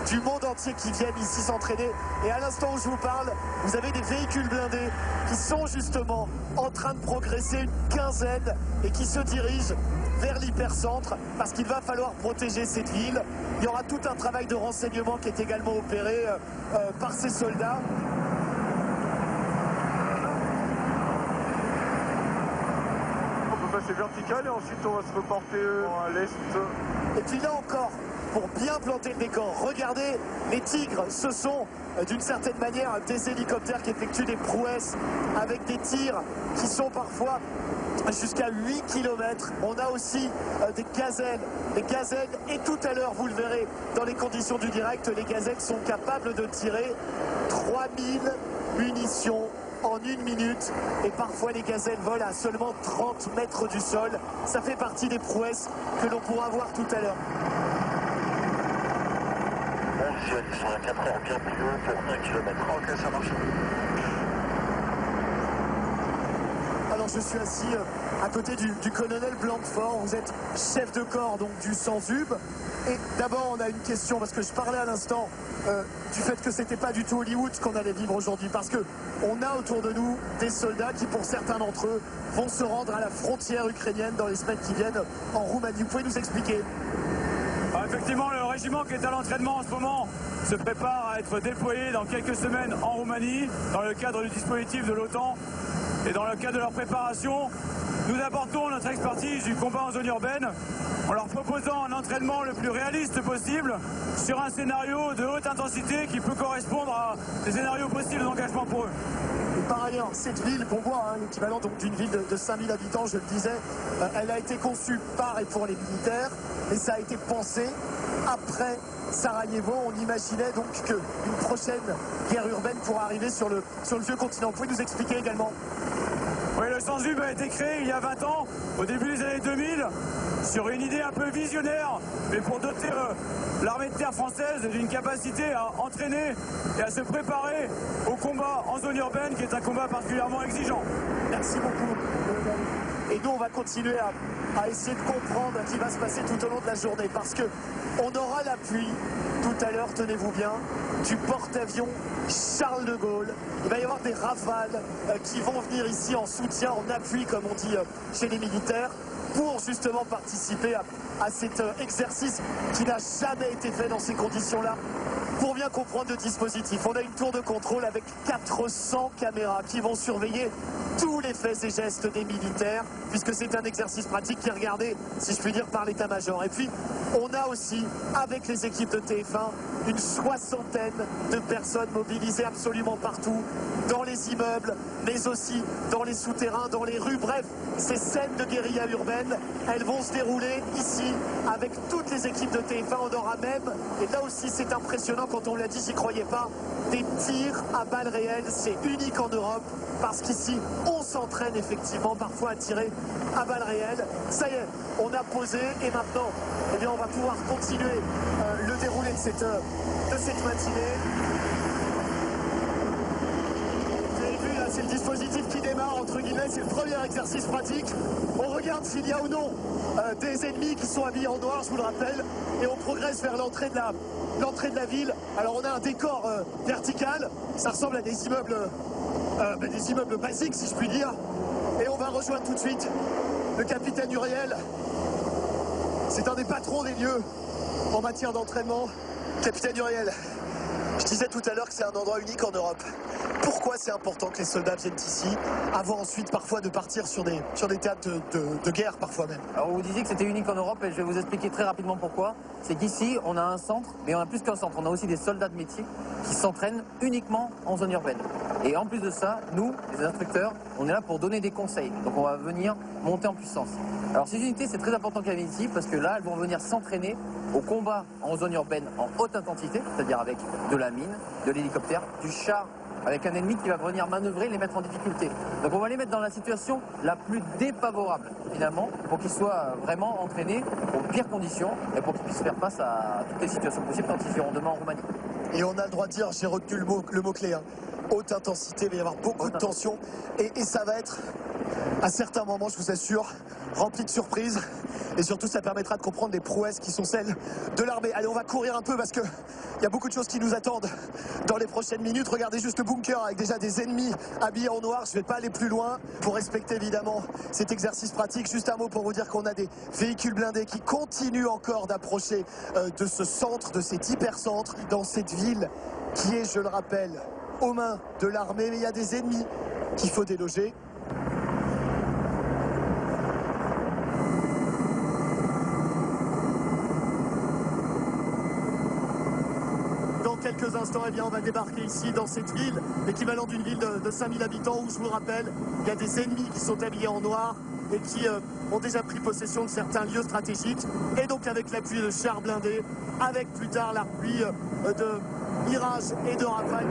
du monde entier qui viennent ici s'entraîner. Et à l'instant où je vous parle, vous avez des véhicules blindés qui sont justement en train de progresser, une quinzaine, et qui se dirigent vers l'hypercentre parce qu'il va falloir protéger cette ville. Il y aura tout un travail de renseignement qui est également opéré par ces soldats. On peut passer vertical et ensuite on va se reporter à l'est. Et puis là encore, pour bien planter le décor, regardez, les Tigres, ce sont d'une certaine manière des hélicoptères qui effectuent des prouesses avec des tirs qui sont parfois jusqu'à 8 km. On a aussi des gazelles. Les gazelles, et tout à l'heure, vous le verrez dans les conditions du direct, les gazelles sont capables de tirer 3000 munitions en 1 minute. Et parfois, les gazelles volent à seulement 30 mètres du sol. Ça fait partie des prouesses que l'on pourra voir tout à l'heure. Ils sont à 4 heures bien plus haut pour 1 km. Ok, ça marche. Alors je suis assis à côté du colonel Blanquefort. Vous êtes chef de corps donc du 100 UB. Et d'abord on a une question parce que je parlais à l'instant du fait que c'était pas du tout Hollywood qu'on allait vivre aujourd'hui, parce que on a autour de nous des soldats qui, pour certains d'entre eux, vont se rendre à la frontière ukrainienne dans les semaines qui viennent en Roumanie. Vous pouvez nous expliquer? Effectivement, le régiment qui est à l'entraînement en ce moment se prépare à être déployé dans quelques semaines en Roumanie, dans le cadre du dispositif de l'OTAN. Et dans le cadre de leur préparation, nous apportons notre expertise du combat en zone urbaine en leur proposant un entraînement le plus réaliste possible sur un scénario de haute intensité qui peut correspondre à des scénarios possibles d'engagement pour eux. Et par ailleurs, cette ville qu'on voit, l'équivalent d'une ville de 5000 habitants, je le disais, elle a été conçue par et pour les militaires, et ça a été pensé après Sarajevo. On imaginait donc qu'une prochaine guerre urbaine pourra arriver sur le vieux continent. Vous pouvez nous expliquer également? Oui, le 100 UB a été créé il y a 20 ans, au début des années 2000, sur une idée un peu visionnaire, mais pour doter l'armée de terre française d'une capacité à entraîner et à se préparer au combat en zone urbaine, qui est un combat particulièrement exigeant. Merci beaucoup. Et nous, on va continuer à essayer de comprendre ce qui va se passer tout au long de la journée, parce que on aura l'appui tout à l'heure, tenez-vous bien, du porte-avions Charles de Gaulle. Il va y avoir des rafales qui vont venir ici en soutien, en appui, comme on dit chez les militaires, pour justement participer à cet exercice qui n'a jamais été fait dans ces conditions-là. Pour bien comprendre le dispositif, on a une tour de contrôle avec 400 caméras qui vont surveiller tous les faits et gestes des militaires, puisque c'est un exercice pratique qui est regardé, si je puis dire, par l'état-major. Et puis, on a aussi, avec les équipes de TF1, une soixantaine de personnes mobilisées absolument partout, dans les immeubles, mais aussi dans les souterrains, dans les rues. Bref, ces scènes de guérilla urbaine, elles vont se dérouler ici, avec toutes les équipes de TF1. On aura même, et là aussi c'est impressionnant, quand on l'a dit, j'y croyais pas, des tirs à balles réelles. C'est unique en Europe, parce qu'ici, on s'entraîne effectivement parfois à tirer à balles réelles. Ça y est, on a posé, et maintenant, eh bien, on va pouvoir continuer le déroulé de cette matinée. Vous avez vu, là, c'est le dispositif qui démarre, entre guillemets, c'est le premier exercice pratique. On regarde s'il y a ou non des ennemis qui sont habillés en noir, je vous le rappelle, et on progresse vers l'entrée de la ville. Alors on a un décor vertical, ça ressemble à des immeubles basiques, si je puis dire. Et on va rejoindre tout de suite le capitaine Uriel. C'est un des patrons des lieux en matière d'entraînement. Capitaine Uriel, je disais tout à l'heure que c'est un endroit unique en Europe. Pourquoi c'est important que les soldats viennent ici, avant ensuite parfois de partir sur des théâtres de guerre parfois même? Alors vous disiez que c'était unique en Europe, et je vais vous expliquer très rapidement pourquoi. C'est qu'ici on a un centre, mais on a plus qu'un centre, on a aussi des soldats de métier qui s'entraînent uniquement en zone urbaine. Et en plus de ça, nous, les instructeurs, on est là pour donner des conseils. Donc on va venir monter en puissance. Alors ces unités, c'est très important qu'elles viennent ici, parce que là, elles vont venir s'entraîner au combat en zone urbaine en haute intensité, c'est-à-dire avec de la mine, de l'hélicoptère, du char, avec un ennemi qui va venir manœuvrer, les mettre en difficulté. Donc on va les mettre dans la situation la plus défavorable, finalement, pour qu'ils soient vraiment entraînés aux pires conditions et pour qu'ils puissent faire face à toutes les situations possibles quand ils iront demain en Roumanie. Et on a le droit de dire, j'ai retenu le mot-clé, haute intensité, il va y avoir beaucoup de tension, et ça va être à certains moments, je vous assure, rempli de surprises. Et surtout, ça permettra de comprendre les prouesses qui sont celles de l'armée. Allez, on va courir un peu parce qu'il y a beaucoup de choses qui nous attendent dans les prochaines minutes. Regardez juste le bunker avec déjà des ennemis habillés en noir. Je ne vais pas aller plus loin pour respecter évidemment cet exercice pratique. Juste un mot pour vous dire qu'on a des véhicules blindés qui continuent encore d'approcher de ce centre, de cet hypercentre, dans cette ville qui est, je le rappelle, aux mains de l'armée. Mais il y a des ennemis qu'il faut déloger. Quelques instants, eh bien, on va débarquer ici dans cette ville, l'équivalent d'une ville de 5000 habitants où, je vous le rappelle, il y a des ennemis qui sont habillés en noir et qui ont déjà pris possession de certains lieux stratégiques. Et donc avec l'appui de chars blindés, avec plus tard l'appui de Mirage et de Rafale,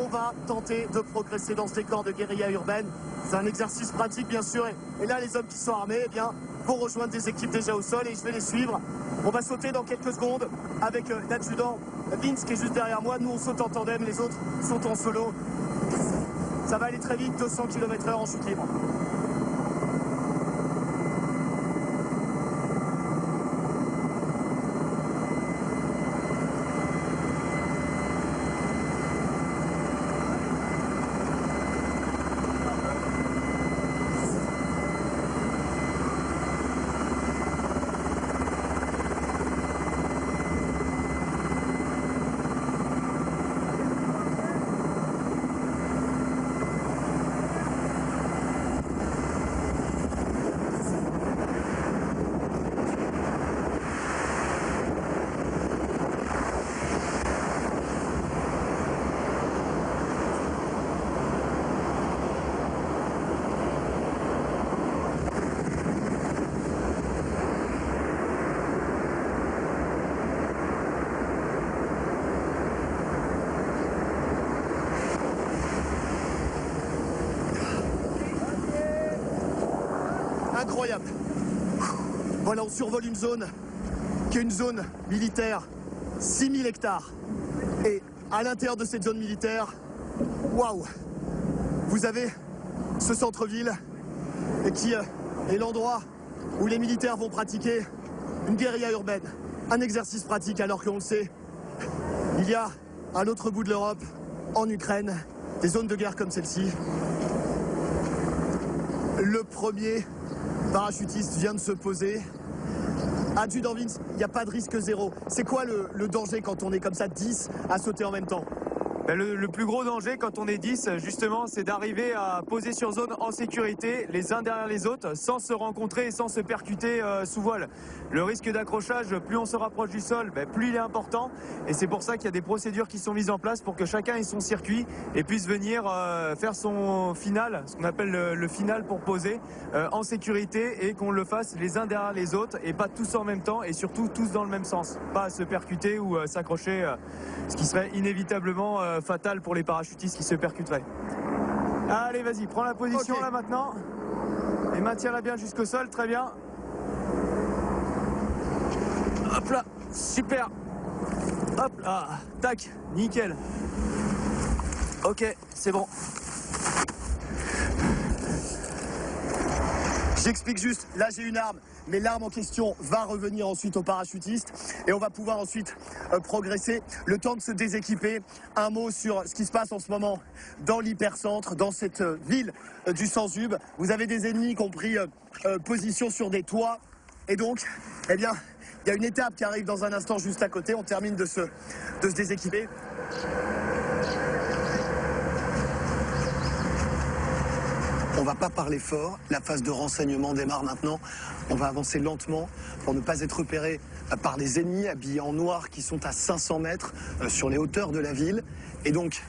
on va tenter de progresser dans ce décor de guérilla urbaine. C'est un exercice pratique, bien sûr. Et là, les hommes qui sont armés, eh bien, vont rejoindre des équipes déjà au sol et je vais les suivre. On va sauter dans quelques secondes avec l'adjudant Vince qui est juste derrière moi. Nous, on saute en tandem, les autres sautent en solo. Ça va aller très vite, 200 km/h en chute libre. Incroyable. Voilà, on survole une zone qui est une zone militaire, 6000 hectares. Et à l'intérieur de cette zone militaire, waouh, vous avez ce centre-ville qui est l'endroit où les militaires vont pratiquer une guérilla urbaine, un exercice pratique, alors qu'on le sait, il y a à l'autre bout de l'Europe, en Ukraine, des zones de guerre comme celle-ci. Le premier parachutiste vient de se poser. Adjudant Vince, il n'y a pas de risque zéro. C'est quoi le danger quand on est comme ça 10 à sauter en même temps? Le plus gros danger quand on est 10, justement, c'est d'arriver à poser sur zone en sécurité, les uns derrière les autres, sans se rencontrer et sans se percuter sous vol. Le risque d'accrochage, plus on se rapproche du sol, plus il est important. Et c'est pour ça qu'il y a des procédures qui sont mises en place pour que chacun ait son circuit et puisse venir faire son final, ce qu'on appelle le final pour poser, en sécurité, et qu'on le fasse les uns derrière les autres et pas tous en même temps et surtout tous dans le même sens. Pas à se percuter ou s'accrocher, ce qui serait inévitablement fatal pour les parachutistes qui se percuteraient. Allez, vas-y, prends la position là maintenant et maintiens-la bien jusqu'au sol, très bien. Hop là, super. Hop là, tac, nickel. Ok, c'est bon. J'explique juste, là j'ai une arme, mais l'arme en question va revenir ensuite aux parachutistes et on va pouvoir ensuite progresser. Le temps de se déséquiper, un mot sur ce qui se passe en ce moment dans l'hypercentre, dans cette ville du Sanzub. Vous avez des ennemis qui ont pris position sur des toits et donc, eh bien, il y a une étape qui arrive dans un instant juste à côté. On termine de se déséquiper. On va pas parler fort, la phase de renseignement démarre maintenant. On va avancer lentement pour ne pas être repéré par les ennemis habillés en noir qui sont à 500 mètres sur les hauteurs de la ville. Et donc,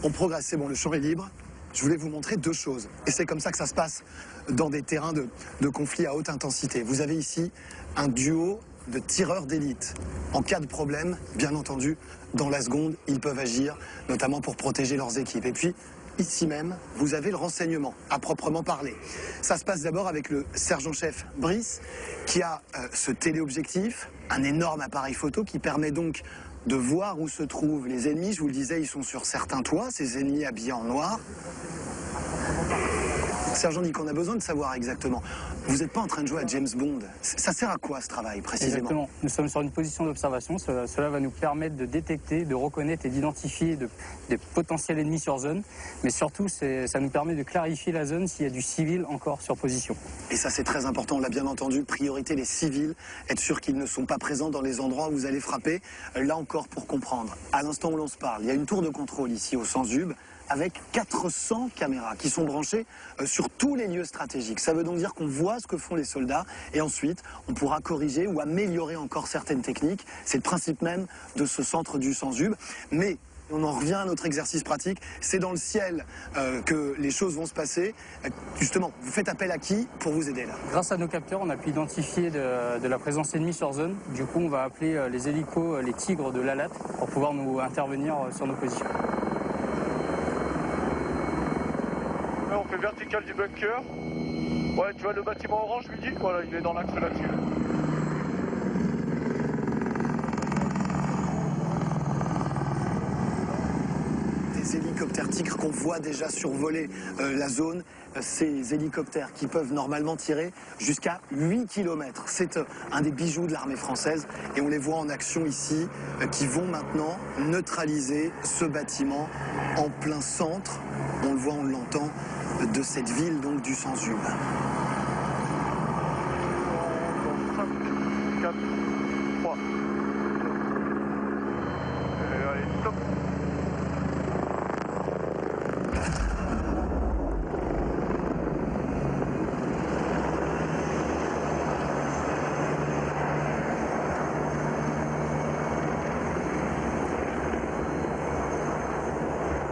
on progresse, c'est bon, le champ est libre. Je voulais vous montrer deux choses. Et c'est comme ça que ça se passe dans des terrains de conflit à haute intensité. Vous avez ici un duo de tireurs d'élite. En cas de problème, bien entendu, dans la seconde, ils peuvent agir, notamment pour protéger leurs équipes. Et puis, ici même, vous avez le renseignement, à proprement parler. Ça se passe d'abord avec le sergent-chef Brice, qui a ce téléobjectif, un énorme appareil photo qui permet donc de voir où se trouvent les ennemis. Je vous le disais, ils sont sur certains toits, ces ennemis habillés en noir. Sergent Nick, on a besoin de savoir exactement. Vous n'êtes pas en train de jouer à James Bond. Ça sert à quoi ce travail précisément? Exactement. Nous sommes sur une position d'observation. Cela va nous permettre de détecter, de reconnaître et d'identifier des potentiels ennemis sur zone. Mais surtout, ça nous permet de clarifier la zone s'il y a du civil encore sur position. Et ça, c'est très important. On l'a bien entendu. Priorité les civils. Être sûr qu'ils ne sont pas présents dans les endroits où vous allez frapper. Là encore, pour comprendre. À l'instant où l'on se parle, il y a une tour de contrôle ici au Sanzub, avec 400 caméras qui sont branchées sur tous les lieux stratégiques. Ça veut donc dire qu'on voit ce que font les soldats et ensuite on pourra corriger ou améliorer encore certaines techniques. C'est le principe même de ce centre du Sanzub. Mais on en revient à notre exercice pratique, c'est dans le ciel que les choses vont se passer. Justement, vous faites appel à qui pour vous aider là? Grâce à nos capteurs, on a pu identifier de la présence ennemie sur zone. Du coup, on va appeler les hélicos, les tigres de l'ALAT pour pouvoir nous intervenir sur nos positions. Là, on fait vertical du bunker. Ouais, tu vois le bâtiment orange, midi? Voilà, il est dans l'axe là-dessus. Des hélicoptères Tigre qu'on voit déjà survoler la zone. Ces hélicoptères qui peuvent normalement tirer jusqu'à 8 km. C'est un des bijoux de l'armée française et on les voit en action ici qui vont maintenant neutraliser ce bâtiment en plein centre. On le voit, on l'entend, de cette ville donc du Sanzub. 5, 4, 3. Et allez, stop.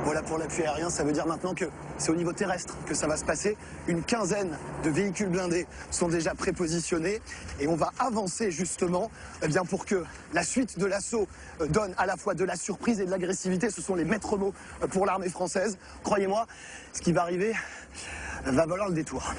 Voilà pour l'appui aérien, ça veut dire maintenant que c'est au niveau terrestre que ça va se passer. Une quinzaine de véhicules blindés sont déjà prépositionnés et on va avancer justement bien pour que la suite de l'assaut donne à la fois de la surprise et de l'agressivité. Ce sont les maîtres mots pour l'armée française. Croyez-moi, ce qui va arriver va valoir le détour.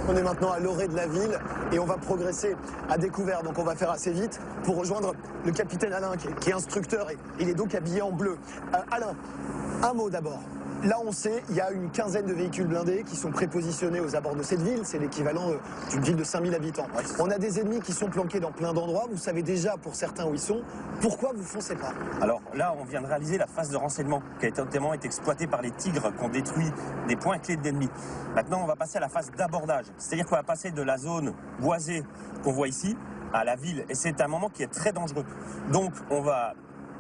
On est maintenant à l'orée de la ville et on va progresser à découvert. Donc on va faire assez vite pour rejoindre le capitaine Alain qui est instructeur et il est donc habillé en bleu. Alain, un mot d'abord. Là, on sait, il y a une quinzaine de véhicules blindés qui sont prépositionnés aux abords de cette ville. C'est l'équivalent d'une ville de 5000 habitants. On a des ennemis qui sont planqués dans plein d'endroits. Vous savez déjà pour certains où ils sont. Pourquoi vous foncez pas? Alors là, on vient de réaliser la phase de renseignement qui a notamment été exploitée par les tigres qui ont détruit des points clés d'ennemis. Maintenant, on va passer à la phase d'abordage. C'est-à-dire qu'on va passer de la zone boisée qu'on voit ici à la ville. Et c'est un moment qui est très dangereux. Donc, on va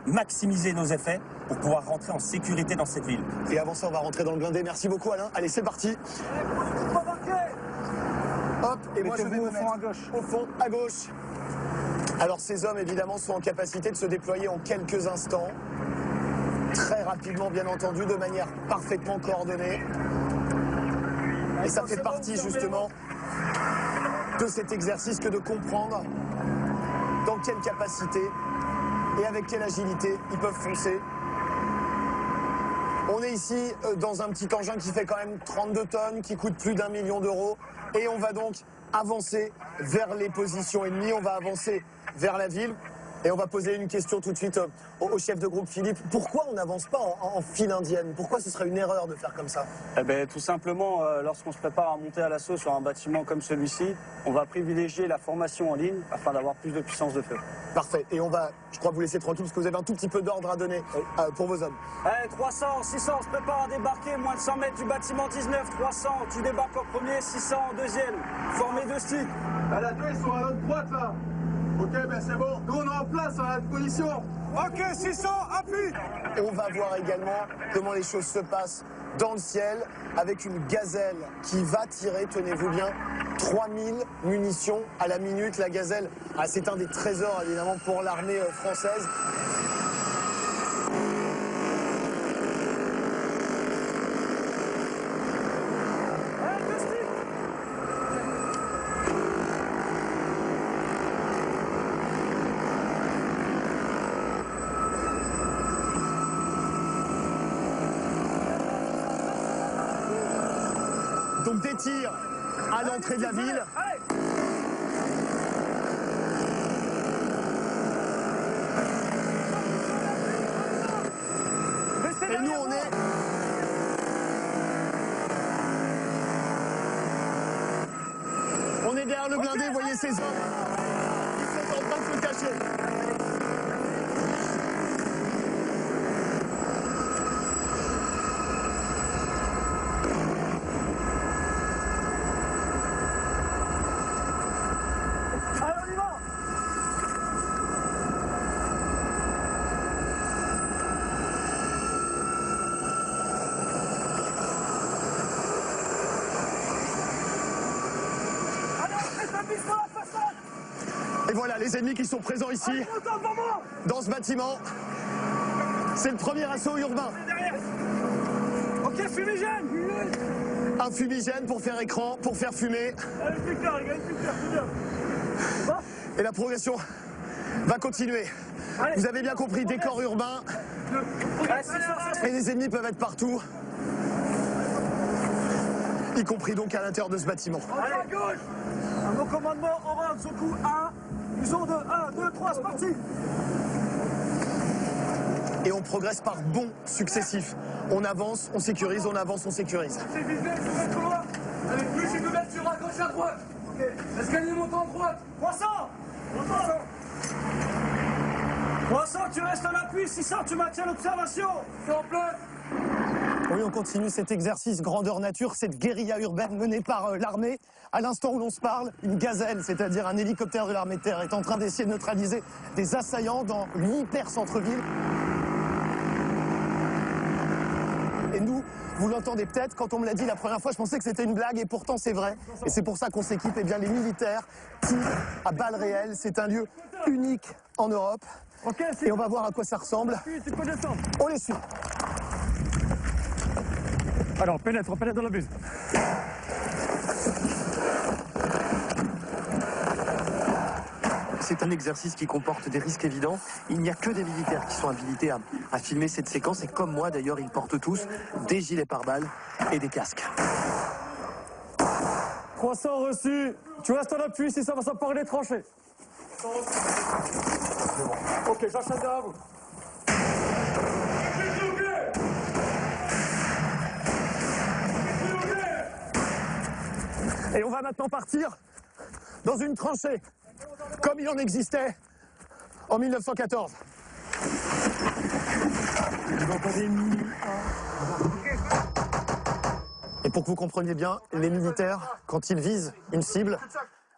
maximiser nos effets pour pouvoir rentrer en sécurité dans cette ville. Et avant ça, on va rentrer dans le blindé. Merci beaucoup Alain. Allez, c'est parti. Hop, et moi je vais me mettre au fond à gauche. Alors ces hommes évidemment sont en capacité de se déployer en quelques instants. Très rapidement bien entendu, de manière parfaitement coordonnée. Et ça fait partie justement de cet exercice que de comprendre dans quelle capacité et avec quelle agilité ils peuvent foncer. On est ici dans un petit engin qui fait quand même 32 tonnes, qui coûte plus d'1 million d'euros. Et on va donc avancer vers les positions ennemies, on va avancer vers la ville. Et on va poser une question tout de suite au chef de groupe Philippe. Pourquoi on n'avance pas en file indienne? Pourquoi ce serait une erreur de faire comme ça? Eh ben, tout simplement, lorsqu'on se prépare à monter à l'assaut sur un bâtiment comme celui-ci, on va privilégier la formation en ligne afin d'avoir plus de puissance de feu. Parfait. Et on va, je crois, vous laisser tranquille parce que vous avez un tout petit peu d'ordre à donner pour vos hommes. Allez, 300, 600, on se prépare à débarquer, moins de 100 mètres du bâtiment 19, 300, tu débarques en premier, 600 en deuxième, formé de stick. À la deux, ils sont à notre droite là. Ok, ben c'est bon. Nous, on est en place à la position. Ok, 600, appui. Et on va voir également comment les choses se passent dans le ciel avec une gazelle qui va tirer, tenez-vous bien, 3000 munitions à la minute. La gazelle, c'est un des trésors évidemment pour l'armée française. Donc des tirs à l'entrée de la ville. Et nous on est le blindé, voyez ces hommes. Ils sont en train de se cacher. Et voilà les ennemis qui sont présents ici, dans ce bâtiment. C'est le premier assaut urbain. Ok, fumigène. Un fumigène pour faire écran, pour faire fumer. Et la progression va continuer. Vous avez bien compris, décor urbain. Et les ennemis peuvent être partout. Y compris donc à l'intérieur de ce bâtiment. Allez, à gauche. À vos commandements, orange, au coup 1. Ils ont de 1, 2, 3, c'est parti. Et on progresse par bonds successifs. On avance, on sécurise, on avance, on sécurise. C'est visé, c'est trop loin. Allez, plus c'est de mettre sur à gauche, à droite. Ok. L'escalier monte en droite. 300. 300, tu restes à l'appui. 600, tu maintiens l'observation. C'est en place. Oui, on continue cet exercice grandeur nature, cette guérilla urbaine menée par l'armée. À l'instant où l'on se parle, une gazelle, c'est-à-dire un hélicoptère de l'armée de terre, est en train d'essayer de neutraliser des assaillants dans l'hyper-centre-ville. Et nous, vous l'entendez peut-être, quand on me l'a dit la première fois, je pensais que c'était une blague, et pourtant c'est vrai. Et c'est pour ça qu'on s'équipe. Eh bien, les militaires tirent à balles réelles. C'est un lieu unique en Europe. Et on va voir à quoi ça ressemble. On les suit. Alors, on pénètre dans la buse. C'est un exercice qui comporte des risques évidents. Il n'y a que des militaires qui sont habilités à filmer cette séquence. Et comme moi, d'ailleurs, ils portent tous des gilets pare-balles et des casques. 300 reçu. Tu restes en appui si ça va s'emparer des tranchées. Ok, j'enchaîne derrière vous. Et on va maintenant partir dans une tranchée, comme il en existait en 1914. Et pour que vous compreniez bien, les militaires, quand ils visent une cible,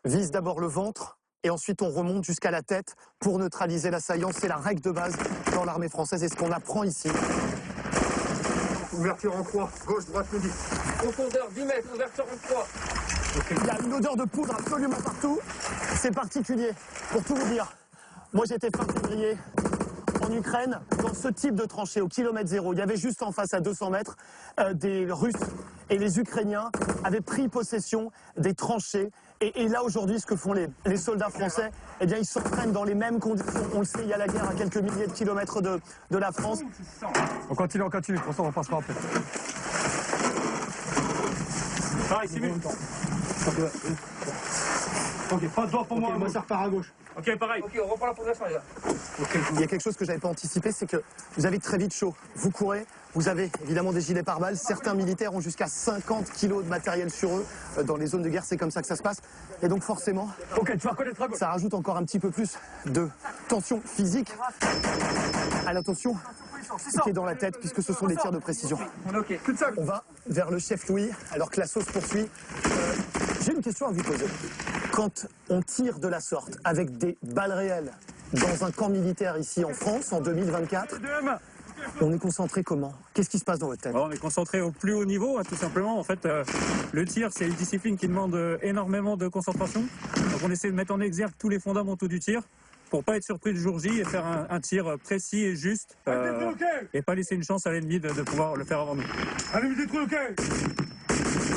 visent d'abord le ventre, et ensuite on remonte jusqu'à la tête pour neutraliser l'assaillant. C'est la règle de base dans l'armée française et ce qu'on apprend ici. Ouverture en croix, gauche, droite, midi. Profondeur 10 mètres, ouverture en croix. Il y a une odeur de poudre absolument partout. C'est particulier. Pour tout vous dire, moi j'étais fin février en Ukraine, dans ce type de tranchée, au kilomètre zéro. Il y avait juste en face, à 200 mètres, des Russes. Et les Ukrainiens avaient pris possession des tranchées. Et là, aujourd'hui, ce que font les soldats français, eh bien, ils s'entraînent dans les mêmes conditions. On le sait, il y a la guerre à quelques milliers de kilomètres de la France. On continue. De toute façon, on repassera après. Pareil, c'est mieux. Ok, pas de doigt pour moi. Moi, ça repart à gauche. Ok, pareil. Ok, on reprend la progression, les gars. Il y a quelque chose que je n'avais pas anticipé, c'est que vous avez très vite chaud. Vous courez, vous avez évidemment des gilets pare-balles. Certains militaires ont jusqu'à 50 kilos de matériel sur eux. Dans les zones de guerre, c'est comme ça que ça se passe. Et donc forcément, Ok, tu vas reconnaître à gauche. ça rajoute encore un petit peu plus de tension physique à la tension qui est dans la tête, puisque ce sont des tirs de précision. Ok, On va vers le chef Louis, alors que l'assaut se poursuit. J'ai une question à vous poser. Quand on tire de la sorte, avec des balles réelles, dans un camp militaire ici en France, en 2024, on est concentré comment? Qu'est-ce qui se passe dans votre tête? On est concentré au plus haut niveau, tout simplement. En fait, le tir, c'est une discipline qui demande énormément de concentration. Donc on essaie de mettre en exergue tous les fondamentaux du tir pour pas être surpris le jour J et faire un tir précis et juste et pas laisser une chance à l'ennemi de pouvoir le faire avant nous. Allez, vous détruisez, ok.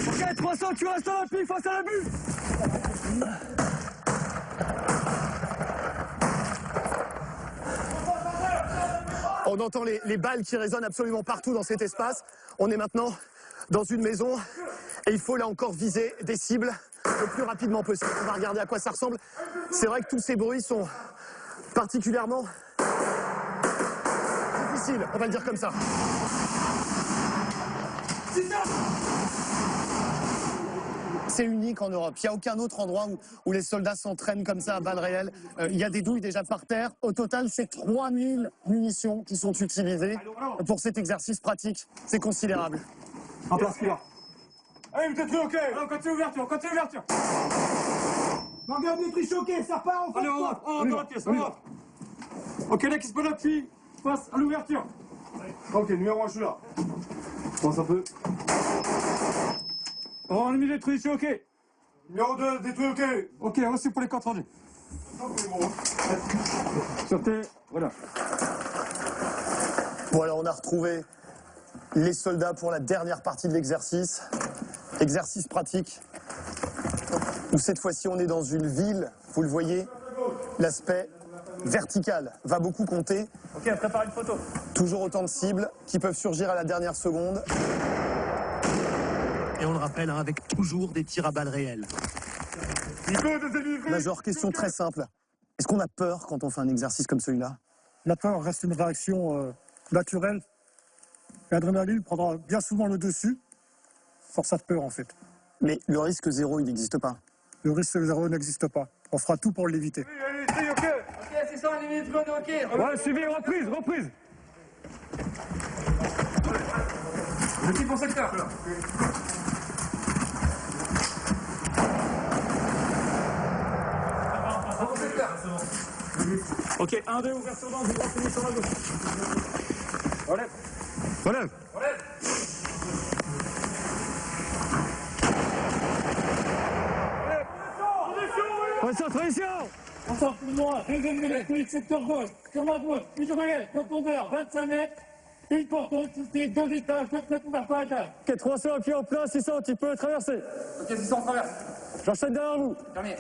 Ok, 300, tu restes à l'appui face à la buse. On entend les balles qui résonnent absolument partout dans cet espace. On est maintenant dans une maison et il faut là encore viser des cibles le plus rapidement possible. On va regarder à quoi ça ressemble. C'est vrai que tous ces bruits sont particulièrement difficiles, on va le dire comme ça. C'est unique en Europe. Il n'y a aucun autre endroit où les soldats s'entraînent comme ça à balles réelles. Il y a des douilles déjà par terre. Au total, c'est 3000 munitions qui sont utilisées pour cet exercice pratique. C'est considérable. En place, là. Allez, vous êtes tous OK. On continue l'ouverture, Regarde les trucs choqués, ça repart, on fait. Allez, on rentre dans la pièce, on rentre. OK, là, qui se planifie, passe à l'ouverture. OK, numéro 1, je suis là. Pense un peu. On a mis les trucs ici, OK. Numéro 2, des trucs OK. OK, aussi pour les comptes rendus. Sortez, voilà. Voilà, on a retrouvé les soldats pour la dernière partie de l'exercice. Exercice pratique. Où cette fois-ci, on est dans une ville, vous le voyez, l'aspect vertical va beaucoup compter. Ok, on prépare une photo. Toujours autant de cibles qui peuvent surgir à la dernière seconde. Et on le rappelle, hein, avec toujours des tirs à balles réelles. Major, question très simple. Est-ce qu'on a peur quand on fait un exercice comme celui-là? La peur reste une réaction naturelle. L'adrénaline prendra bien souvent le dessus. Force à peur, en fait. Mais le risque zéro, il n'existe pas. Le risque zéro n'existe pas. On fera tout pour l'éviter. OK. Ok, c'est ça, on est OK. Ouais, suivi, reprise. Le type en secteur, là. OK, 1, 2, ouverture dans, droite, fini sur la gauche. Relève. Transition. Encore pour moi, deuxième minute, secteur gauche, sur la gauche, hydrogène, profondeur, 25 mètres, une porte, deux étages, couvert par étage. OK, 300 pieds en place, 600, tu peux traverser. Ok, 600, on traverse. J'enchaîne derrière vous. Terminé.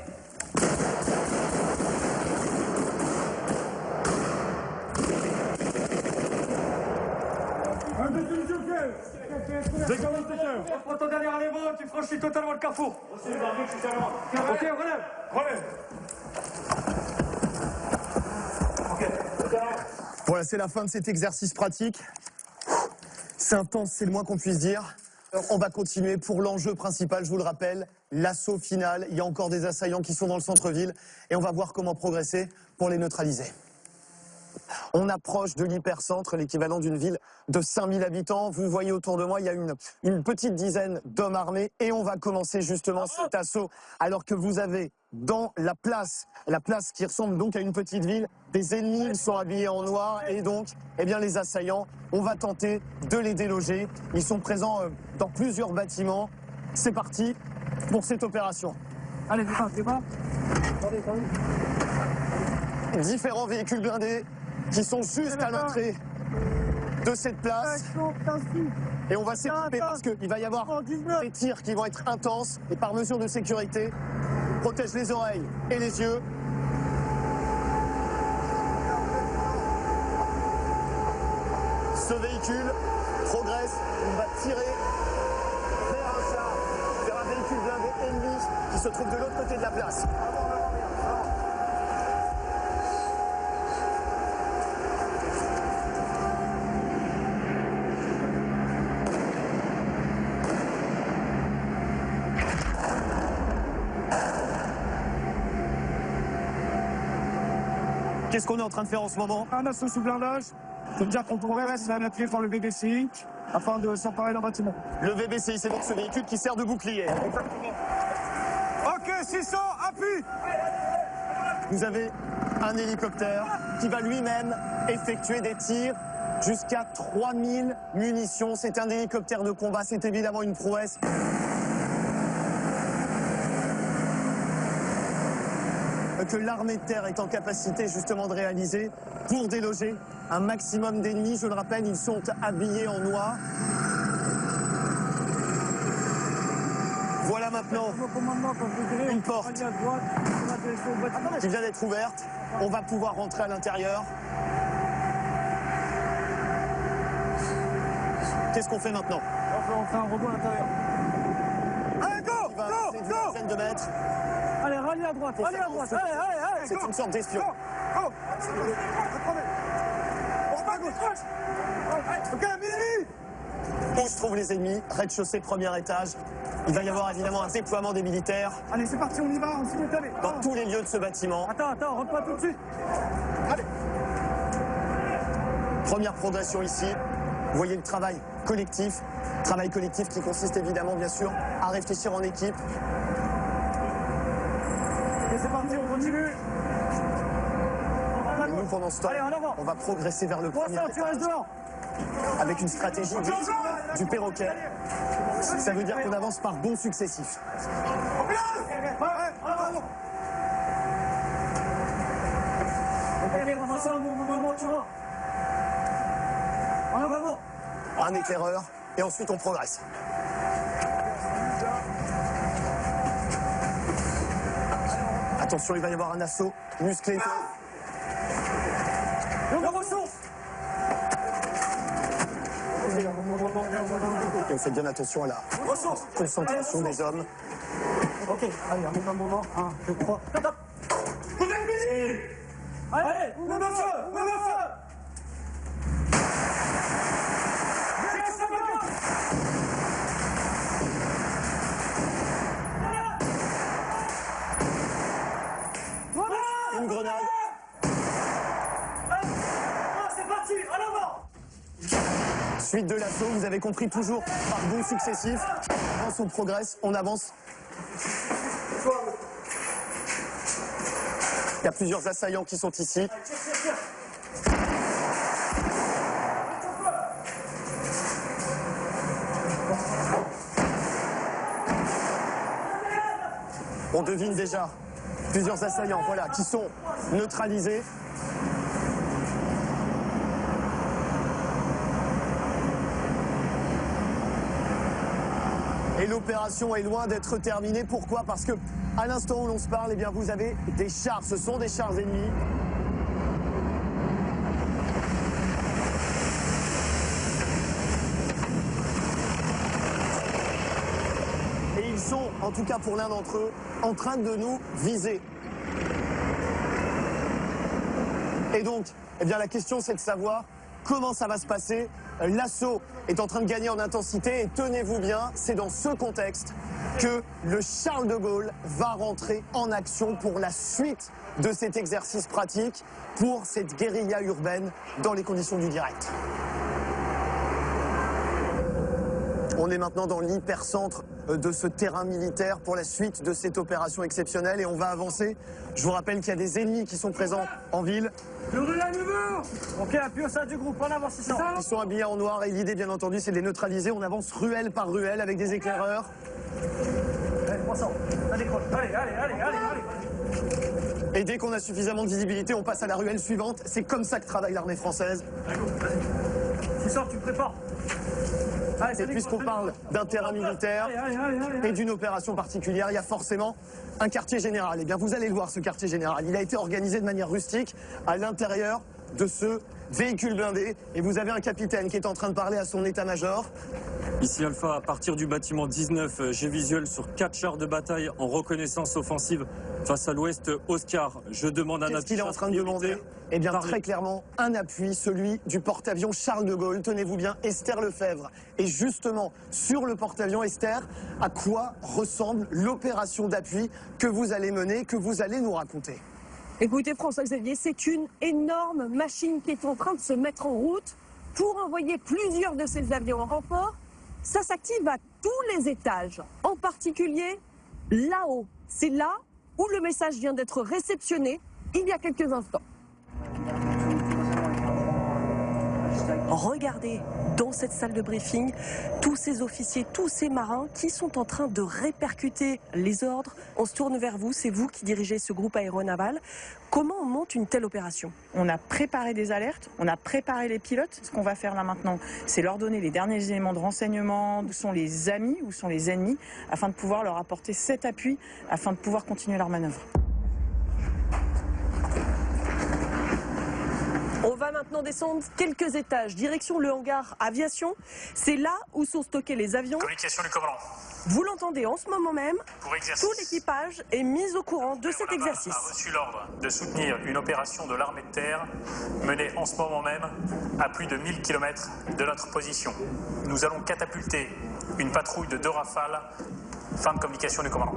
Décolle le secteur. Prends ton dernier élément, tu franchis totalement le carrefour. OK, relève. Voilà, c'est la fin de cet exercice pratique. C'est intense, c'est le moins qu'on puisse dire. On va continuer pour l'enjeu principal, je vous le rappelle, l'assaut final. Il y a encore des assaillants qui sont dans le centre-ville et on va voir comment progresser pour les neutraliser. On approche de l'hypercentre, l'équivalent d'une ville de 5000 habitants. Vous voyez autour de moi, il y a une petite dizaine d'hommes armés et on va commencer justement cet assaut alors que vous avez dans la place qui ressemble donc à une petite ville, des ennemis, ils sont habillés en noir et donc, eh bien, les assaillants, on va tenter de les déloger. Ils sont présents dans plusieurs bâtiments. C'est parti pour cette opération. Allez, c'est pas. Différents véhicules blindés qui sont juste à l'entrée de cette place. Et on va s'équiper parce qu'il va y avoir des tirs qui vont être intenses et par mesure de sécurité, protège les oreilles et les yeux. Ce véhicule progresse, on va tirer vers un véhicule blindé ennemi qui se trouve de l'autre côté de la place. Qu'est-ce qu'on est en train de faire en ce moment? Un assaut sous blindage. C'est-à-dire qu'on pourrait rester à l'appui par le VBCI afin de s'emparer d'un bâtiment. Le VBCI, c'est donc ce véhicule qui sert de bouclier. OK, 600, appui. Vous avez un hélicoptère qui va lui-même effectuer des tirs jusqu'à 3000 munitions. C'est un hélicoptère de combat, c'est évidemment une prouesse. Que l'armée de terre est en capacité justement de réaliser pour déloger un maximum d'ennemis. Je le rappelle, ils sont habillés en noir. Voilà maintenant une porte qui vient d'être ouverte. On va pouvoir rentrer à l'intérieur. Qu'est-ce qu'on fait maintenant? On fait un robot à l'intérieur. Allez, go. C'est une dizaine de mètres. Allez, rallye à droite, allez. C'est une sorte d'espion. Go. OK, minuit. Où se trouvent les ennemis? Rez-de-chaussée, premier étage. Il va y avoir évidemment un déploiement des militaires. Allez, c'est parti, on y va, on s'y met, allez. Dans tous les lieux de ce bâtiment. Attends, rentre pas tout de suite. Allez. Première progression ici. Vous voyez le travail collectif qui consiste évidemment, bien sûr, à réfléchir en équipe. Et c'est parti, on continue. Et nous, pendant ce temps, allez, en avant. on va progresser vers le premier Tu restes dehors. avec une stratégie du perroquet. Ça veut dire qu'on avance par bonds successifs. Un éclaireur, et ensuite on progresse. Attention, il va y avoir un assaut musclé. Et on fait bien attention à la concentration des hommes. Ok, allez, un moment. 1, 2, 3. Top. Allez, ouvre le feu. Une grenade. C'est parti, à l'avant. Suite de l'assaut, vous avez compris, toujours par bonds successifs. On progresse, on avance. Il y a plusieurs assaillants qui sont ici. On devine déjà plusieurs assaillants, voilà, qui sont neutralisés. Et l'opération est loin d'être terminée. Pourquoi? Parce que à l'instant où l'on se parle, eh bien, vous avez des chars. Ce sont des chars ennemis. Et ils sont, en tout cas pour l'un d'entre eux, en train de nous viser. Et donc, eh bien, la question c'est de savoir comment ça va se passer. L'assaut est en train de gagner en intensité et tenez-vous bien, c'est dans ce contexte que le Charles de Gaulle va rentrer en action pour la suite de cet exercice pratique, pour cette guérilla urbaine dans les conditions du direct. On est maintenant dans l'hypercentre de ce terrain militaire pour la suite de cette opération exceptionnelle et on va avancer. Je vous rappelle qu'il y a des ennemis qui sont présents en ville. Ok, appuie au sein du groupe, en avant, c'est ça. Ils sont habillés en noir et l'idée, bien entendu, c'est de les neutraliser. On avance ruelle par ruelle avec des éclaireurs. Allez, 300. Allez. Et dès qu'on a suffisamment de visibilité, on passe à la ruelle suivante. C'est comme ça que travaille l'armée française. Tu sors, tu prépares. Allez, et puisqu'on parle d'un terrain militaire et d'une opération particulière, il y a forcément un quartier général. Eh bien, vous allez le voir, ce quartier général. Il a été organisé de manière rustique à l'intérieur de ce véhicule blindé. Et vous avez un capitaine qui est en train de parler à son état-major. Ici Alpha, à partir du bâtiment 19, j'ai visuel sur 4 chars de bataille en reconnaissance offensive face à l'ouest. Oscar, je demande un appui. Qu'est-ce qu'il est en train de demander? Eh bien, très clairement, un appui, celui du porte-avions Charles de Gaulle. Tenez-vous bien, Esther Lefebvre. Et justement, sur le porte-avions, Esther, à quoi ressemble l'opération d'appui que vous allez mener, que vous allez nous raconter? Écoutez, François-Xavier, c'est une énorme machine qui est en train de se mettre en route pour envoyer plusieurs de ces avions en renfort. Ça s'active à tous les étages, en particulier là-haut. C'est là où le message vient d'être réceptionné il y a quelques instants. Regardez dans cette salle de briefing tous ces officiers, tous ces marins qui sont en train de répercuter les ordres. On se tourne vers vous, c'est vous qui dirigez ce groupe aéronaval. Comment on monte une telle opération? On a préparé des alertes, on a préparé les pilotes. Ce qu'on va faire là maintenant, c'est leur donner les derniers éléments de renseignement, où sont les amis, où sont les ennemis, afin de pouvoir leur apporter cet appui, afin de pouvoir continuer leur manœuvre. On va maintenant descendre quelques étages, direction le hangar aviation. C'est là où sont stockés les avions. Communication du commandant. Vous l'entendez en ce moment même. Pour exercice. Tout l'équipage est mis au courant de cet exercice. A reçu l'ordre de soutenir une opération de l'armée de terre menée en ce moment même à plus de 1000 km de notre position. Nous allons catapulter une patrouille de 2 Rafales. Fin de communication du commandant.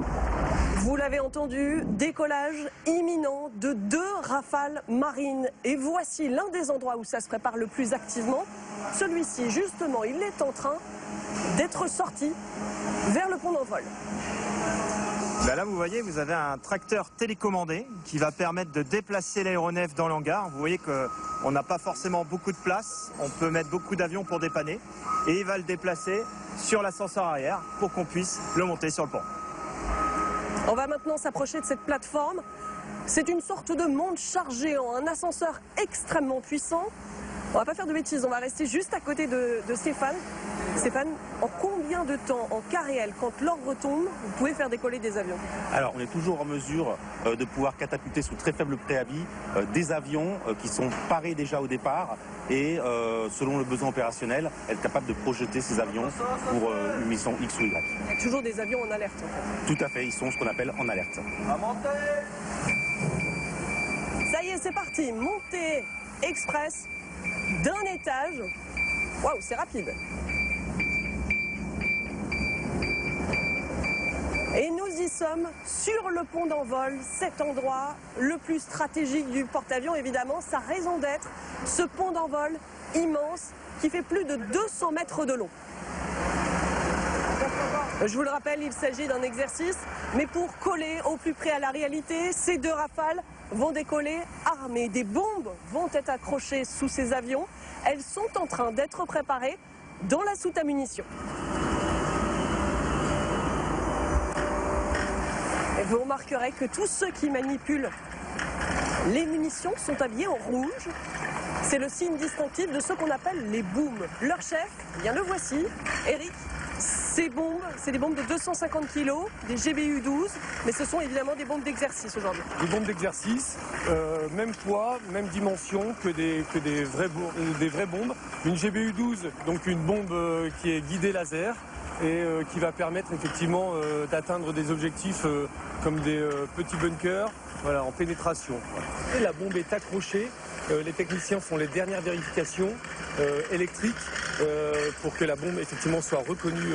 Vous l'avez entendu, décollage imminent de 2 Rafales marines. Et voici l'un des endroits où ça se prépare le plus activement. Celui-ci, justement, il est en train d'être sorti vers le pont d'envol. Là, vous voyez, vous avez un tracteur télécommandé qui va permettre de déplacer l'aéronef dans l'hangar. Vous voyez qu'on n'a pas forcément beaucoup de place. On peut mettre beaucoup d'avions pour dépanner. Et il va le déplacer sur l'ascenseur arrière pour qu'on puisse le monter sur le pont. On va maintenant s'approcher de cette plateforme. C'est une sorte de monte-charge géant, un ascenseur extrêmement puissant. On va pas faire de bêtises, on va rester juste à côté de Stéphane. Stéphane, en combien de temps, en cas réel, quand l'ordre tombe, vous pouvez faire décoller des avions? Alors, on est toujours en mesure de pouvoir catapulter sous très faible préavis des avions qui sont parés déjà au départ et, selon le besoin opérationnel, être capable de projeter ces avions pour une mission X ou Y. Il y a toujours des avions en alerte, en fait. Tout à fait, ils sont ce qu'on appelle en alerte. Ça y est, c'est parti, montée express d'un étage. Waouh, c'est rapide. Et nous y sommes sur le pont d'envol, cet endroit le plus stratégique du porte-avions, évidemment, sa raison d'être, ce pont d'envol immense qui fait plus de 200 mètres de long. Je vous le rappelle, il s'agit d'un exercice, mais pour coller au plus près à la réalité, ces 2 Rafales vont décoller armées. Des bombes vont être accrochées sous ces avions. Elles sont en train d'être préparées dans la soute à munitions. Et vous remarquerez que tous ceux qui manipulent les munitions sont habillés en rouge. C'est le signe distinctif de ce qu'on appelle les booms. Leur chef, eh bien le voici, Eric. Ces bombes, c'est des bombes de 250 kg, des GBU-12, mais ce sont évidemment des bombes d'exercice aujourd'hui. Des bombes d'exercice, même poids, même dimension que des vraies bombes. Une GBU-12, donc une bombe qui est guidée laser et qui va permettre effectivement d'atteindre des objectifs comme des petits bunkers, voilà, en pénétration. Et la bombe est accrochée. Les techniciens font les dernières vérifications électriques pour que la bombe effectivement soit reconnue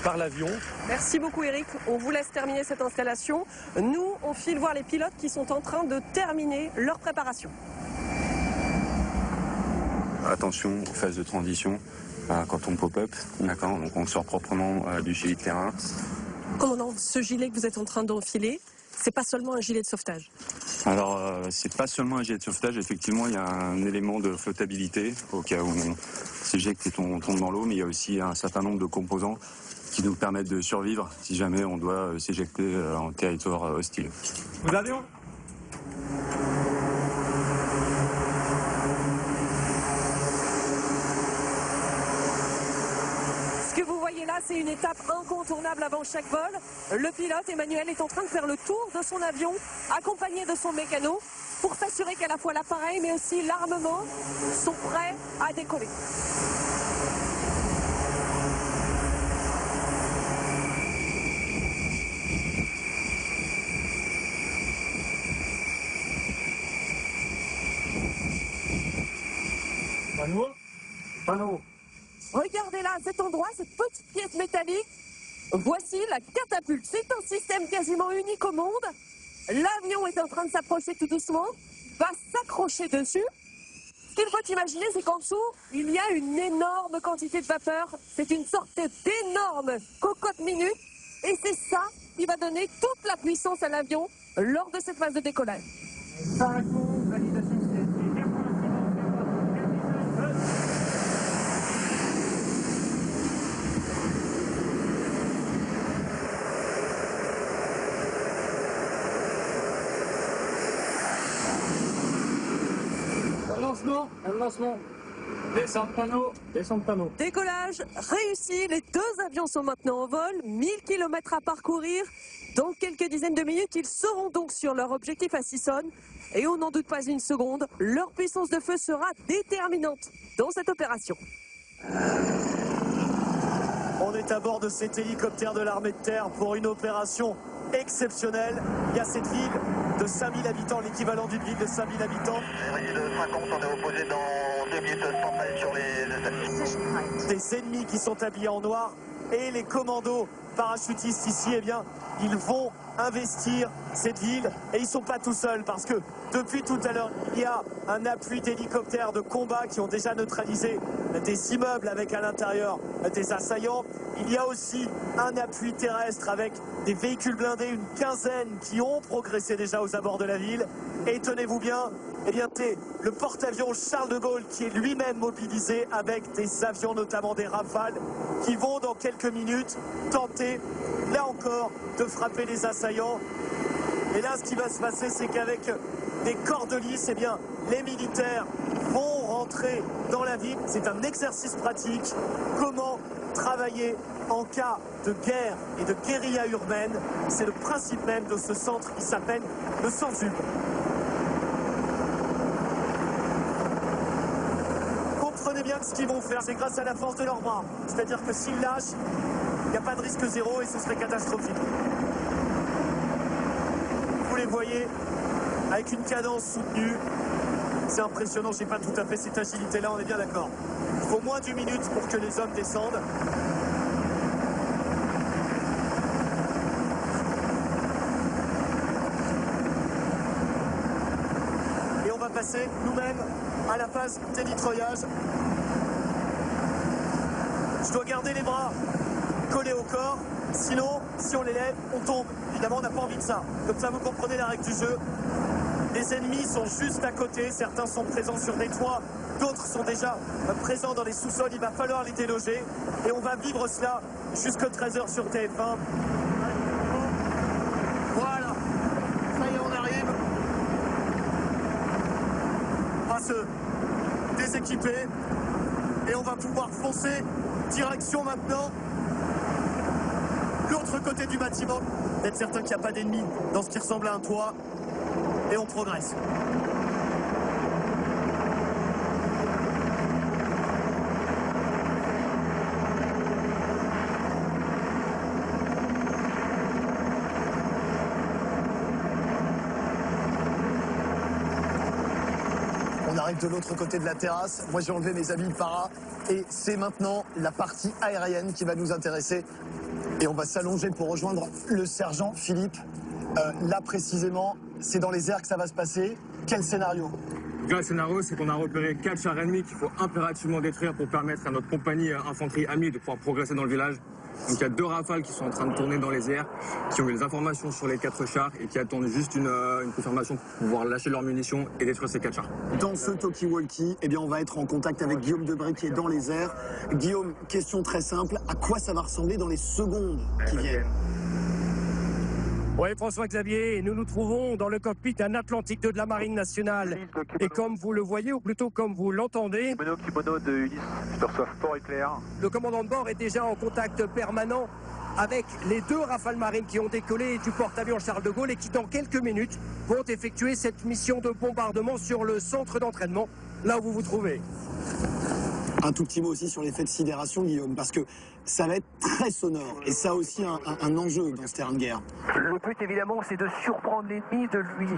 par l'avion. Merci beaucoup Eric, on vous laisse terminer cette installation. Nous, on file voir les pilotes qui sont en train de terminer leur préparation. Attention aux phases de transition quand on pop-up, d'accord, donc on sort proprement du gilet de terrain. Commandant, ce gilet que vous êtes en train d'enfiler, c'est pas seulement un gilet de sauvetage. Alors, c'est pas seulement un gilet de sauvetage, effectivement, il y a un élément de flottabilité au cas où on s'éjecte et on tombe dans l'eau, mais il y a aussi un certain nombre de composants qui nous permettent de survivre si jamais on doit s'éjecter en territoire hostile. Vous l'avions ? Ce que vous voyez là, c'est une étape incontournable avant chaque vol. Le pilote, Emmanuel, est en train de faire le tour de son avion, accompagné de son mécano, pour s'assurer qu'à la fois l'appareil, mais aussi l'armement sont prêts à décoller. Panneau. Regardez là, à cet endroit, cette petite pièce métallique. Voici la catapulte. C'est un système quasiment unique au monde. L'avion est en train de s'approcher tout doucement, va s'accrocher dessus. Ce qu'il faut imaginer, c'est qu'en dessous, il y a une énorme quantité de vapeur. C'est une sorte d'énorme cocotte minute. Et c'est ça qui va donner toute la puissance à l'avion lors de cette phase de décollage. Un lancement. Descente panneau. Décollage réussi. Les 2 avions sont maintenant en vol. 1000 km à parcourir. Dans quelques dizaines de minutes, ils seront donc sur leur objectif à Sisson. Et on n'en doute pas une seconde, leur puissance de feu sera déterminante dans cette opération. On est à bord de cet hélicoptère de l'armée de terre pour une opération exceptionnelle. Il y a cette ville de 5000 habitants, l'équivalent d'une ville de 5000 habitants. On est opposé dans 2 minutes, 100 mètres sur les ennemis. Des ennemis qui sont habillés en noir et les commandos parachutistes ici, eh bien, ils vont investir cette ville et ils ne sont pas tout seuls parce que depuis tout à l'heure, il y a un appui d'hélicoptères de combat qui ont déjà neutralisé des immeubles avec à l'intérieur des assaillants. Il y a aussi un appui terrestre avec des véhicules blindés, une quinzaine qui ont progressé déjà aux abords de la ville. Et tenez-vous bien, eh bien, c'est le porte-avions Charles de Gaulle qui est lui-même mobilisé avec des avions, notamment des Rafales, qui vont dans quelques minutes tenter, là encore, de frapper les assaillants. Et là, ce qui va se passer, c'est qu'avec des corps de lice, eh bien, les militaires vont rentrer dans la ville. C'est un exercice pratique. Comment travailler en cas de guerre et de guérilla urbaine. C'est le principe même de ce centre qui s'appelle le Sanzub. Comprenez bien que ce qu'ils vont faire, c'est grâce à la force de leurs bras. C'est-à-dire que s'ils lâchent, il n'y a pas de risque zéro et ce serait catastrophique. Vous les voyez avec une cadence soutenue. C'est impressionnant, je n'ai pas tout à fait cette agilité-là, on est bien d'accord. Il faut moins d'1 minute pour que les hommes descendent. Et on va passer nous-mêmes à la phase dénitroyage. Je dois garder les bras collés au corps, sinon, si on les lève, on tombe. Évidemment, on n'a pas envie de ça. Comme ça, vous comprenez la règle du jeu. Les ennemis sont juste à côté, certains sont présents sur des toits, d'autres sont déjà présents dans les sous-sols, il va falloir les déloger et on va vivre cela jusqu'à 13h sur TF1. Voilà, ça y est, on arrive. On va se déséquiper et on va pouvoir foncer direction maintenant l'autre côté du bâtiment. D'être certain qu'il n'y a pas d'ennemis dans ce qui ressemble à un toit. Et on progresse. On arrive de l'autre côté de la terrasse. Moi, j'ai enlevé mes habits de para. Et c'est maintenant la partie aérienne qui va nous intéresser. Et on va s'allonger pour rejoindre le sergent Philippe. Là, précisément, c'est dans les airs que ça va se passer. Quel scénario? Le scénario, c'est qu'on a repéré 4 chars ennemis qu'il faut impérativement détruire pour permettre à notre compagnie infanterie amie de pouvoir progresser dans le village. Donc il y a 2 rafales qui sont en train de tourner dans les airs, qui ont eu les informations sur les 4 chars et qui attendent juste une confirmation pour pouvoir lâcher leurs munitions et détruire ces 4 chars. Dans ce talkie-walkie, eh bien, on va être en contact avec Guillaume Debré qui est dans les airs. Guillaume, question très simple, à quoi ça va ressembler dans les secondes qui viennent? Oui, François-Xavier, nous nous trouvons dans le cockpit d'un Atlantique 2 de la Marine nationale. Et comme vous le voyez, ou plutôt comme vous l'entendez, Kimono de Ulysse, je te reçois fort et clair. Le commandant de bord est déjà en contact permanent avec les 2 Rafales marines qui ont décollé du porte-avions Charles de Gaulle et qui, dans quelques minutes, vont effectuer cette mission de bombardement sur le centre d'entraînement, là où vous vous trouvez. Un tout petit mot aussi sur l'effet de sidération, Guillaume, parce que ça va être très sonore. Et ça a aussi un enjeu dans ce terrain de guerre. Le but, évidemment, c'est de surprendre l'ennemi, de lui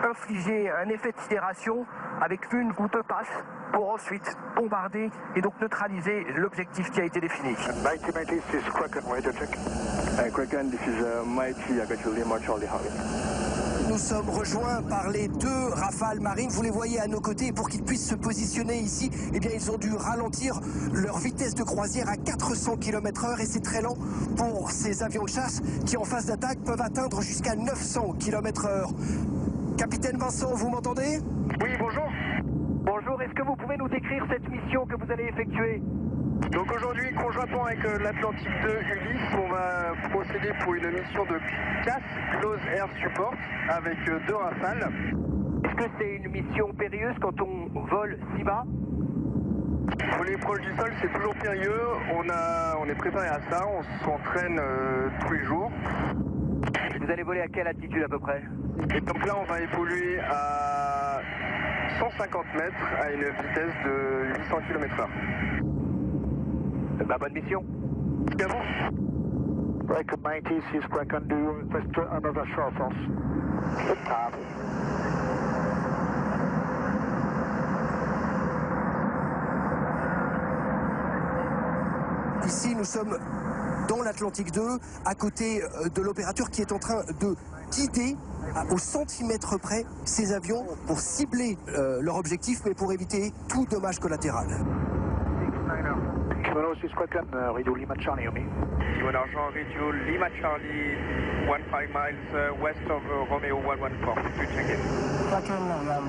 infliger un effet de sidération avec une ou 2 passes pour ensuite bombarder et donc neutraliser l'objectif qui a été défini. Mighty, this is Kraken, radio check. Kraken, this is Mighty, I got you, Lima, Charlie, Harry. Nous sommes rejoints par les 2 Rafales marines, vous les voyez à nos côtés, et pour qu'ils puissent se positionner ici, eh bien ils ont dû ralentir leur vitesse de croisière à 400 km/h et c'est très lent pour ces avions de chasse qui en phase d'attaque peuvent atteindre jusqu'à 900 km/h. Capitaine Vincent, vous m'entendez? Oui, bonjour. Bonjour, est-ce que vous pouvez nous décrire cette mission que vous allez effectuer? Donc aujourd'hui, conjointement avec l'Atlantique 2 Ulysse, on va procéder pour une mission de CAS, Close Air Support, avec 2 rafales. Est-ce que c'est une mission périlleuse quand on vole si bas? Voler proche du sol, c'est toujours périlleux. On est préparé à ça, on s'entraîne tous les jours. Vous allez voler à quelle altitude à peu près? Et donc là, on va évoluer à 150 mètres à une vitesse de 800 km/h. Bah, bonne mission. C'est bon. Kraken 90, this is Kraken, do you request another shore force? Ici, nous nous sommes dans l'Atlantique 2, à côté de l'opérateur qui est en train de guider au centimètre près ces avions pour cibler leur objectif, mais pour éviter tout dommage collatéral. Kimono 6 Kraken, Radio Lima Charlie, on me. Kimono Argent, Radio Lima Charlie, 15 miles west of Romeo 114. To check in. Kraken, we have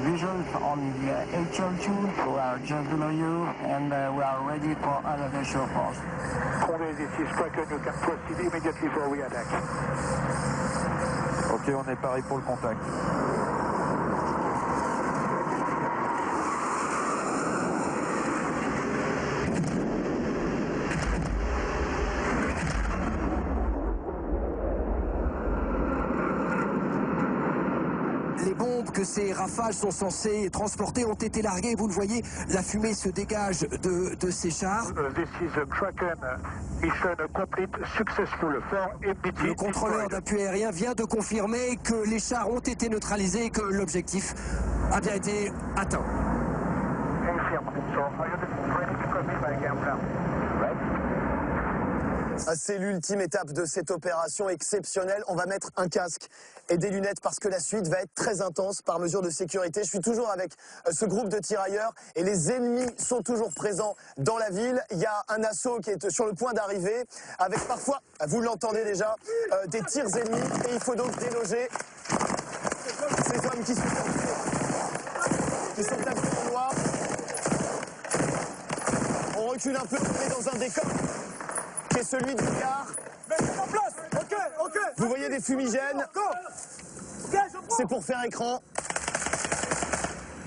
vision on the HL2. We are just below you and we are ready for another show force. Condé, this is Kraken, you can proceed immediately for re-attack. Ok, on est pareil pour le contact. Les bombes que ces rafales sont censées transporter ont été larguées. Vous le voyez, la fumée se dégage de ces chars. This is a Kraken, mission complete, successful for MBT. Le contrôleur d'appui aérien vient de confirmer que les chars ont été neutralisés et que l'objectif a bien été atteint. C'est l'ultime étape de cette opération exceptionnelle. On va mettre un casque et des lunettes parce que la suite va être très intense par mesure de sécurité. Je suis toujours avec ce groupe de tirailleurs et les ennemis sont toujours présents dans la ville. Il y a un assaut qui est sur le point d'arriver avec parfois, vous l'entendez déjà, des tirs ennemis et il faut donc déloger ces hommes qui sont habillés en noir. On recule un peu, on est dans un décor qui est celui du gare. Vous voyez des fumigènes. C'est pour faire écran.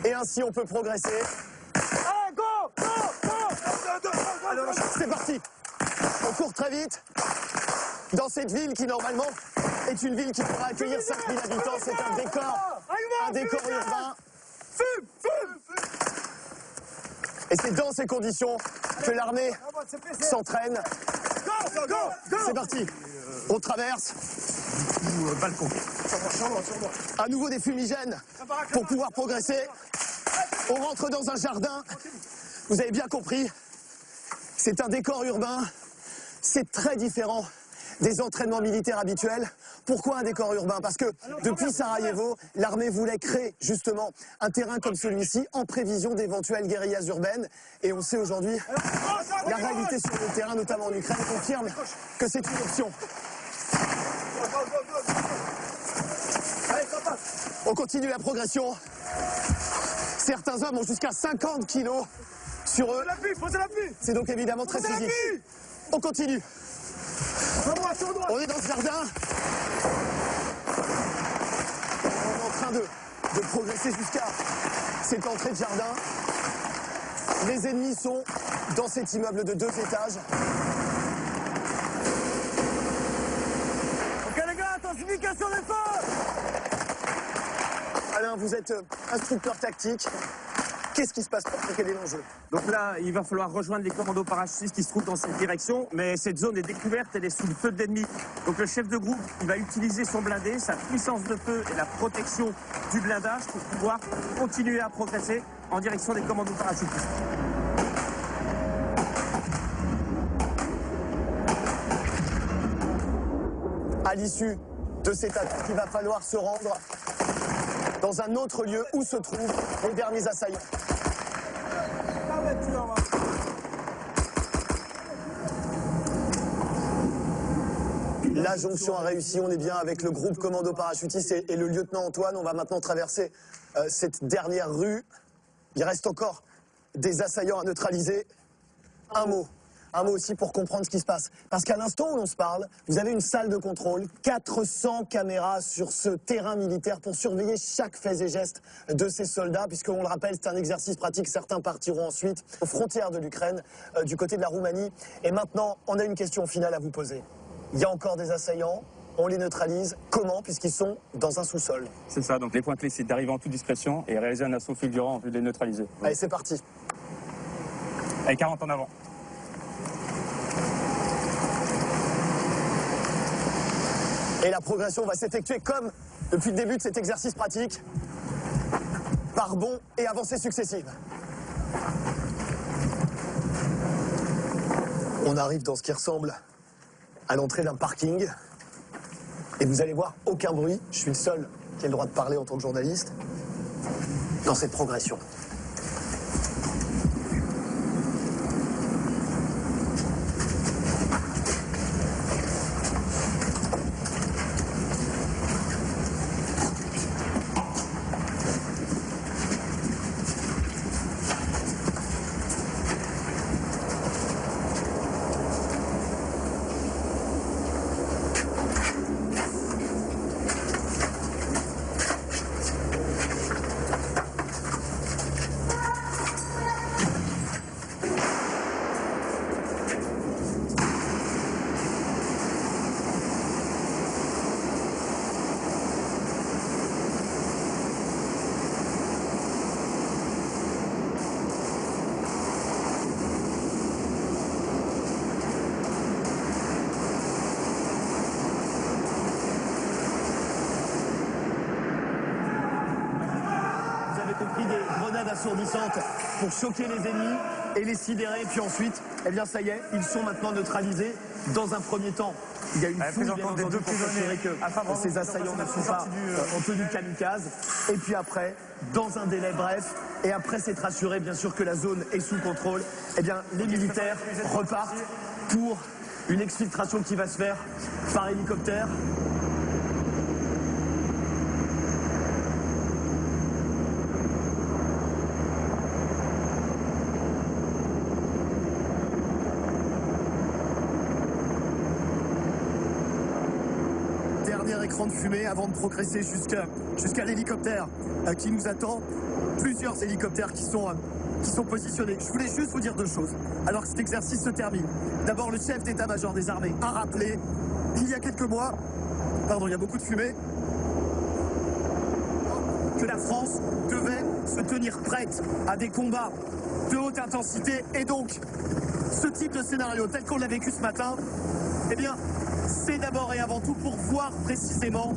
Et ainsi on peut progresser. C'est parti. On court très vite. Dans cette ville qui normalement est une ville qui pourra accueillir 5000 habitants. C'est un décor urbain. Et c'est dans ces conditions que l'armée s'entraîne. C'est parti. On traverse. Balcon. À nouveau des fumigènes pour pouvoir progresser. On rentre dans un jardin. Vous avez bien compris. C'est un décor urbain. C'est très différent des entraînements militaires habituels. Pourquoi un décor urbain? Parce que depuis Sarajevo, l'armée voulait créer justement un terrain comme celui-ci en prévision d'éventuelles guérillas urbaines. Et on sait aujourd'hui, la réalité sur le terrain, notamment en Ukraine, confirme que c'est une option. On continue la progression. Certains hommes ont jusqu'à 50 kilos sur eux. C'est donc évidemment très physique. On continue. On est dans ce jardin. On est en train de progresser jusqu'à cette entrée de jardin. Les ennemis sont dans cet immeuble de 2 étages. Ok les gars, intensification des feux. Alain, vous êtes instructeur tactique. Qu'est-ce qui se passe? Quel est l'enjeu? Donc là, il va falloir rejoindre les commandos parachutistes qui se trouvent dans cette direction, mais cette zone est découverte, elle est sous le feu de l'ennemi. Donc le chef de groupe, il va utiliser son blindé, sa puissance de feu et la protection du blindage pour pouvoir continuer à progresser en direction des commandos parachutistes. À l'issue de cette attaque, il va falloir se rendre dans un autre lieu où se trouvent les derniers assaillants. La jonction a réussi, on est bien avec le groupe commando parachutiste et le lieutenant Antoine. On va maintenant traverser cette dernière rue. Il reste encore des assaillants à neutraliser. Un mot aussi pour comprendre ce qui se passe. Parce qu'à l'instant où l'on se parle, vous avez une salle de contrôle, 400 caméras sur ce terrain militaire pour surveiller chaque fait et geste de ces soldats, puisqu'on le rappelle, c'est un exercice pratique. Certains partiront ensuite aux frontières de l'Ukraine, du côté de la Roumanie. Et maintenant, on a une question finale à vous poser. Il y a encore des assaillants, on les neutralise. Comment? Puisqu'ils sont dans un sous-sol. C'est ça, donc les points clés, c'est d'arriver en toute discrétion et réaliser un assaut fulgurant en vue de les neutraliser. Allez, c'est parti. Allez, 40 en avant. Et la progression va s'effectuer comme depuis le début de cet exercice pratique, par bonds et avancées successives. On arrive dans ce qui ressemble à l'entrée d'un parking. Et vous allez voir, aucun bruit. Je suis le seul qui a le droit de parler en tant que journaliste dans cette progression. Des grenades assourdissantes pour choquer les ennemis et les sidérer. Et puis ensuite, eh bien ça y est, ils sont maintenant neutralisés. Dans un premier temps, il y a une foule bien entendu pour s'assurer que ces assaillants ne sont pas en tenue kamikaze. Et puis après, dans un délai bref, et après s'être assuré bien sûr que la zone est sous contrôle, eh bien les militaires repartent pour une exfiltration qui va se faire par hélicoptère. Dernier écran de fumée avant de progresser jusqu'à l'hélicoptère qui nous attend. Plusieurs hélicoptères qui sont positionnés. Je voulais juste vous dire deux choses, alors que cet exercice se termine. D'abord, le chef d'état-major des armées a rappelé, il y a quelques mois, il y a beaucoup de fumée, que la France devait se tenir prête à des combats de haute intensité. Et donc, ce type de scénario, tel qu'on l'a vécu ce matin, eh bien, c'est d'abord et avant tout pour voir précisément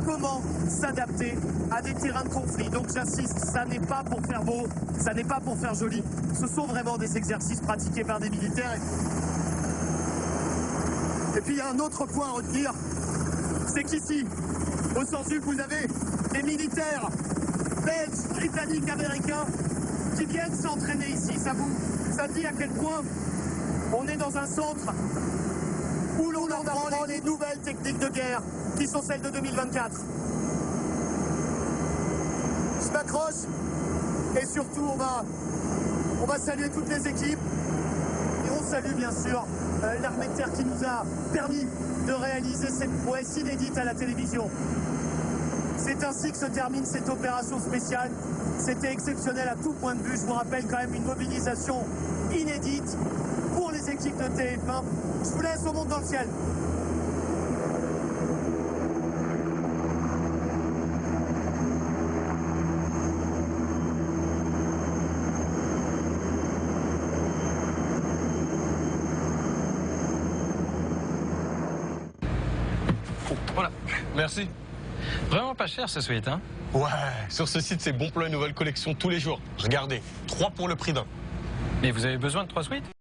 comment s'adapter à des terrains de conflit. Donc j'insiste, ça n'est pas pour faire beau, ça n'est pas pour faire joli. Ce sont vraiment des exercices pratiqués par des militaires. Et puis il y a un autre point à retenir, c'est qu'ici, au Sansu, vous avez des militaires belges, britanniques, américains qui viennent s'entraîner ici. Ça dit à quel point on est dans un centre où l'on apprend les nouvelles techniques de guerre qui sont celles de 2024. Je m'accroche et surtout on va saluer toutes les équipes et on salue bien sûr l'armée de terre qui nous a permis de réaliser cette prouesse inédite à la télévision. C'est ainsi que se termine cette opération spéciale. C'était exceptionnel à tout point de vue. Je vous rappelle quand même une mobilisation inédite pour les équipes de TF1. Je vous laisse, on monte dans le ciel. Voilà, merci. Vraiment pas cher ce sweat, hein? Ouais, sur ce site, c'est bon plan et nouvelle collection tous les jours. Regardez, 3 pour le prix d'un. Mais vous avez besoin de 3 sweats?